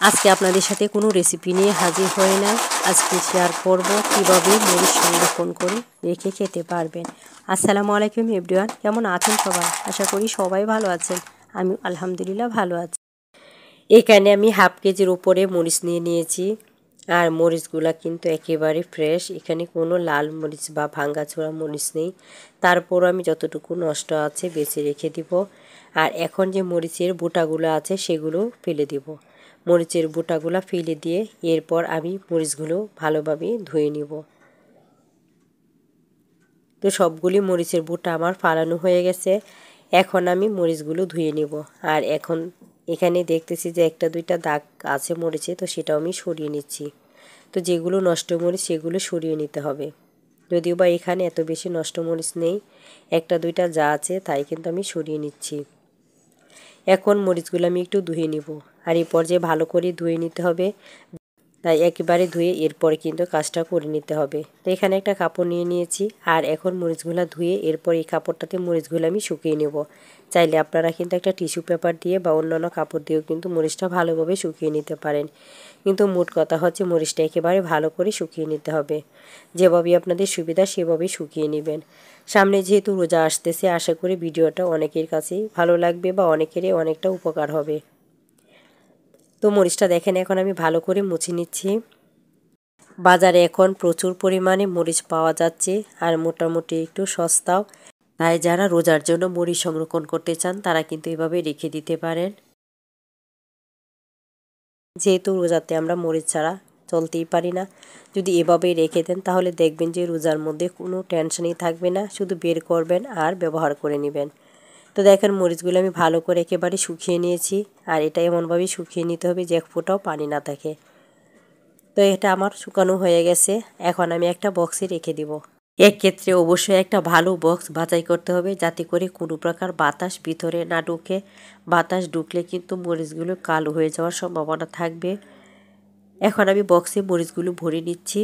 আজকে আপনাদের সাথে কোনো রেসিপি নিয়ে হাজির হই না। আজকে শেয়ার করব কিভাবে মরিচ সংরক্ষণ করে রেখে খেতে পারবেন। আসসালামু আলাইকুম এভরিওয়ান, কেমন আছেন সবাই? আশা করি সবাই ভালো আছেন। আমি আলহামদুলিল্লাহ ভালো আছি। এখানে আমি হাফ কেজির উপরে মরিচ নিয়ে নিয়েছি, আর মরিচগুলা কিন্তু একেবারে ফ্রেশ। এখানে কোনো লাল মরিচ বা ভাঙ্গাচোরা মরিচ নেই। তারপর আমি যতটুকু নষ্ট আছে বেছে রেখে দিব। আর এখন যে মরিচের বোটাগুলো আছে সেগুলো ফেলে দিব। মরিচের বোটাগুলো ফেলে দিয়ে এরপর আমি মরিচগুলো ভালোভাবে ধুয়ে নিব। তো সবগুলি মরিচের বোটা আমার ফালানো হয়ে গেছে। এখন আমি মরিচগুলো ধুয়ে নিব। আর এখন এখানে দেখতেছি যে একটা দুইটা দাগ আছে মরিচে, তো সেটাও আমি সরিয়ে নিচ্ছি। তো যেগুলো নষ্ট মরিচ সেগুলো সরিয়ে নিতে হবে। যদিও বা এখানে এত বেশি নষ্ট মরিচ নেই, একটা দুইটা যা আছে তাই কিন্তু আমি সরিয়ে নিচ্ছি। এখন মরিচগুলো আমি একটু ধুয়ে নিব। আর এই পর্যায়ে ভালো করে ধুয়ে নিতে হবে, তাই একেবারে ধুয়ে এরপরে কিন্তু কাজটা করে নিতে হবে। তো এখানে একটা কাপড় নিয়ে নিয়েছি, আর এখন মরিচগুলো ধুয়ে এরপর এই কাপড়টাতে মরিচগুলো আমি শুকিয়ে নেব। চাইলে আপনারা কিন্তু একটা টিস্যু পেপার দিয়ে বা অন্যান্য কাপড় দিয়েও কিন্তু মরিচটা ভালোভাবে শুকিয়ে নিতে পারেন। কিন্তু মোট কথা হচ্ছে মরিচটা একেবারে ভালো করে শুকিয়ে নিতে হবে। যেভাবে আপনাদের সুবিধা সেভাবেই শুকিয়ে নেবেন। সামনে যেহেতু রোজা আসতেছে, আশা করি ভিডিওটা অনেকের কাছেই ভালো লাগবে বা অনেকেরই অনেকটা উপকার হবে। তো মরিচটা দেখেন এখন আমি ভালো করে মুছে নিচ্ছি। বাজারে এখন প্রচুর পরিমাণে মরিচ পাওয়া যাচ্ছে, আর মোটামুটি একটু সস্তাও। তাই যারা রোজার জন্য মরিচ সংরক্ষণ করতে চান তারা কিন্তু এভাবে রেখে দিতে পারেন। যেহেতু রোজাতে আমরা মরিচ ছাড়া চলতেই পারি না, যদি এভাবেই রেখে দেন তাহলে দেখবেন যে রোজার মধ্যে কোনো টেনশনই থাকবে না, শুধু বের করবেন আর ব্যবহার করে নেবেন। তো দেখেন মরিচগুলো আমি ভালো করে একেবারে শুকিয়ে নিয়েছি, আর এটা এমনভাবেই শুকিয়ে নিতে হবে যে এক ফোঁটাও পানি না থাকে। তো এটা আমার শুকানো হয়ে গেছে। এখন আমি একটা বক্সে রেখে দিব। এক্ষেত্রে অবশ্যই একটা ভালো বক্স বাছাই করতে হবে, যাতে করে কোনো প্রকার বাতাস ভিতরে না ঢুকে। বাতাস ঢুকলে কিন্তু মরিচগুলো কালো হয়ে যাওয়ার সম্ভাবনা থাকবে। এখন আমি বক্সে মরিচগুলো ভরে নিচ্ছি।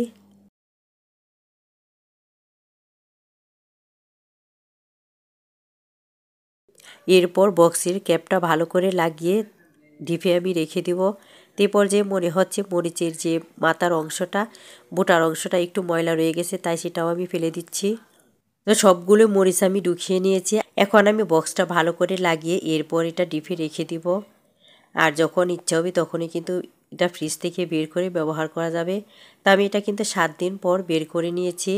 এরপর বক্সের ক্যাপটা ভালো করে লাগিয়ে ডিপে আমি রেখে দিব। এরপর যে মনে হচ্ছে মরিচের যে মাথার অংশটা, বোটার অংশটা একটু ময়লা রয়ে গেছে, তাই সেটাও আমি ফেলে দিচ্ছি। তো সবগুলো মরিচ আমি ঢুকিয়ে নিয়েছি। এখন আমি বক্সটা ভালো করে লাগিয়ে এরপর এটা ডিপে রেখে দিব। আর যখন ইচ্ছা হবে তখনই কিন্তু এটা ফ্রিজ থেকে বের করে ব্যবহার করা যাবে। তা আমি এটা কিন্তু 7 দিন পর বের করে নিয়েছি।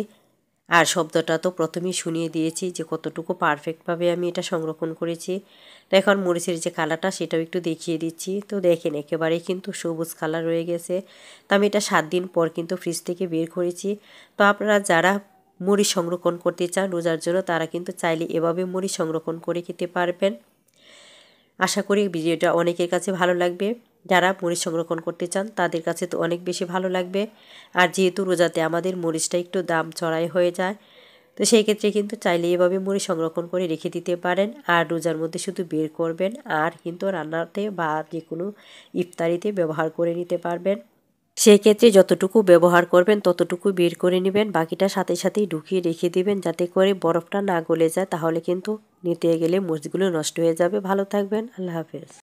আর শব্দটা তো প্রথমেই শুনিয়ে দিয়েছি যে কতটুকু পারফেক্টভাবে আমি এটা সংরক্ষণ করেছি। তো এখন মরিচের যে কালারটা সেটাও একটু দেখিয়ে দিচ্ছি। তো দেখেন একেবারেই কিন্তু সবুজ কালার রয়ে গেছে। তো আমি এটা 7 দিন পর কিন্তু ফ্রিজ থেকে বের করেছি। তো আপনারা যারা মরিচ সংরক্ষণ করতে চান রোজার জন্য, তারা কিন্তু চাইলে এভাবে মরিচ সংরক্ষণ করে খেতে পারবেন। আশা করি ভিডিওটা অনেকের কাছে ভালো লাগবে। যারা মরিচ সংরক্ষণ করতে চান তাদের কাছে তো অনেক বেশি ভালো লাগবে। আর যেহেতু রোজাতে আমাদের মরিচটা একটু দাম চড়াই হয়ে যায়, তো সেই ক্ষেত্রে কিন্তু চাইলে এভাবে মরিচ সংরক্ষণ করে রেখে দিতে পারেন। আর রোজার মধ্যে শুধু বের করবেন, আর কিন্তু রান্নাতে বা যে কোনো ইফতারিতে ব্যবহার করে নিতে পারবেন। সেই ক্ষেত্রে যতটুকু ব্যবহার করবেন ততটুকু বের করে নেবেন, বাকিটা সাথে সাথেই ঢুকিয়ে রেখে দিবেন, যাতে করে বরফটা না গলে যায়। তাহলে কিন্তু নিতে গেলে মরিচগুলো নষ্ট হয়ে যাবে। ভালো থাকবেন, আল্লাহ হাফেজ।